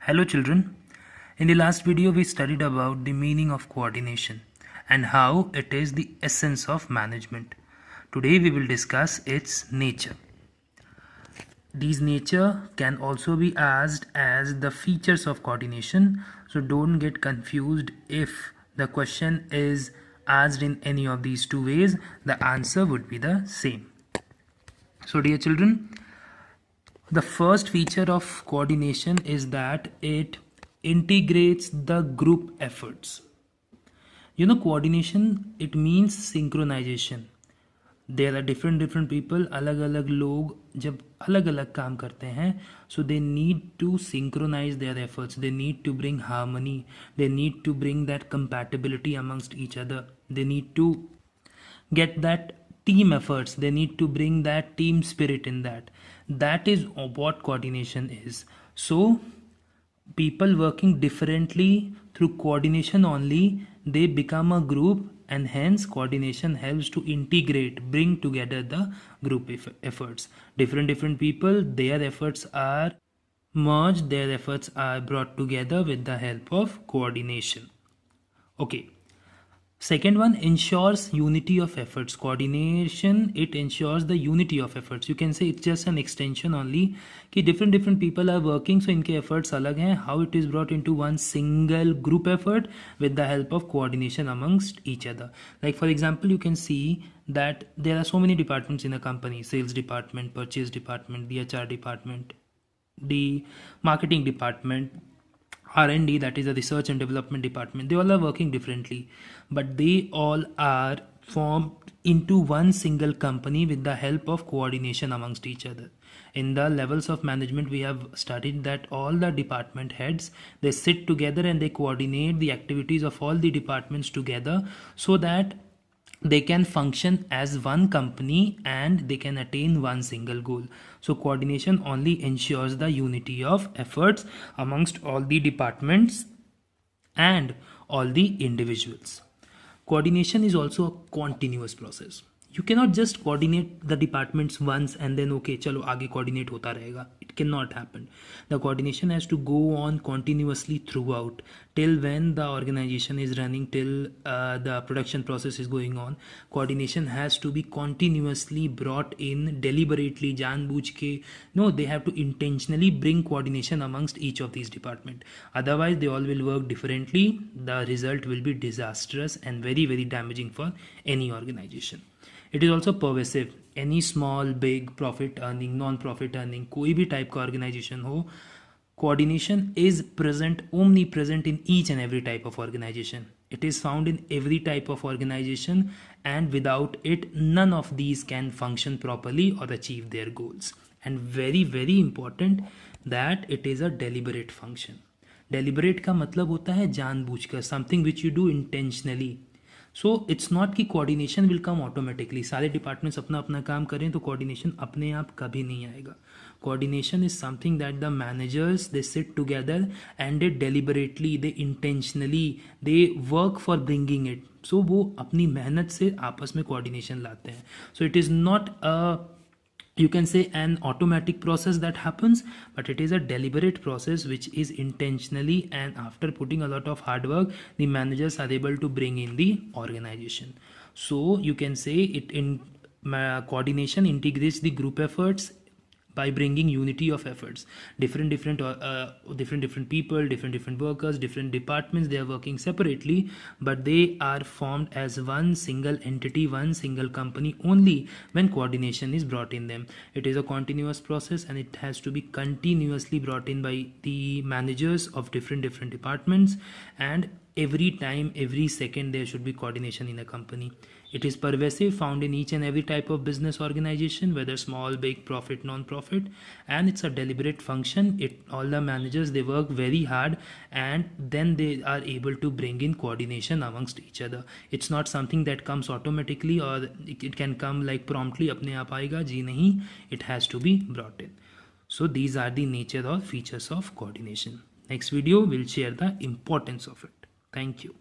Hello children. In the last video we studied about the meaning of coordination and how it is the essence of management. Today we will discuss its nature. These nature can also be asked as the features of coordination, so don't get confused if the question is asked in any of these two ways, the answer would be the same. So dear children, the first feature of coordination is that it integrates the group efforts. Coordination, it means synchronization. There are different people, अलग अलग लोग जब अलग अलग काम करते हैं, so they need to synchronize their efforts, they need to bring harmony, they need to bring that compatibility amongst each other, they need to get that team efforts, they need to bring that team spirit in that is what coordination is. So people working differently through coordination only, they become a group, and hence coordination helps to integrate, bring together the group efforts. Different people, their efforts are merged, their efforts are brought together with the help of coordination. Okay. Second one, ensures unity of efforts. Coordination, it ensures the unity of efforts. You can say it's just an extension only कि different people are working, so इनके efforts अलग हैं. How it is brought into one single group effort with the help of coordination amongst each other. Like for example, you can see that there are so many departments in a company: sales department, purchase department, the HR department, the marketing department, R&D, that is the research and development department. They all are working differently, but they all are formed into one single company with the help of coordination amongst each other. In the levels of management, we have studied that all the department heads, they sit together and they coordinate the activities of all the departments together so that they can function as one company and they can attain one single goal. So coordination only ensures the unity of efforts amongst all the departments and all the individuals. Coordination is also a continuous process. You cannot just coordinate the departments once and then okay चलो आगे coordinate होता रहेगा. It cannot happen. The coordination has to go on continuously throughout till when the organization is running, till the production process is going on. Coordination has to be continuously brought in deliberately, जानबूझ के. No, they have to intentionally bring coordination amongst each of these departments. Otherwise they all will work differently. The result will be disastrous and very damaging for any organization. It is also pervasive. Any small, big, profit earning, non-profit earning, कोई भी type का organization हो, coordination is present, omnipresent in each and every type of organization. It is found in every type of organization, and without it, none of these can function properly or achieve their goals. And very important that it is a deliberate function. Deliberate का मतलब होता है जानबूझकर, something which you do intentionally. So it's not कि coordination will come automatically. सारे departments अपना अपना काम करें तो कोऑर्डिनेशन अपने आप कभी नहीं आएगा. Coordination is something that the managers they sit together and they deliberately, they intentionally, they work for bringing it. So वो अपनी मेहनत से आपस में कोऑर्डिनेशन लाते हैं. So it is not you can say an automatic process that happens, but it is a deliberate process which is intentionally, and after putting a lot of hard work, the managers are able to bring in the organization. So you can say it in coordination integrates the group efforts by bringing unity of efforts. Different people, different workers, different departments, they are working separately, but they are formed as one single entity, one single company only when coordination is brought in them. It is a continuous process and it has to be continuously brought in by the managers of different departments, and every time, every second, there should be coordination in a company. It is pervasive, found in each and every type of business organization, whether small, big, profit, non-profit, and it's a deliberate function. All the managers, they work very hard and then they are able to bring in coordination amongst each other. It's not something that comes automatically or it can come like promptly, अपने आप आएगा जी नहीं, it has to be brought in. So these are the nature or features of coordination. Next video will share the importance of it. Thank you.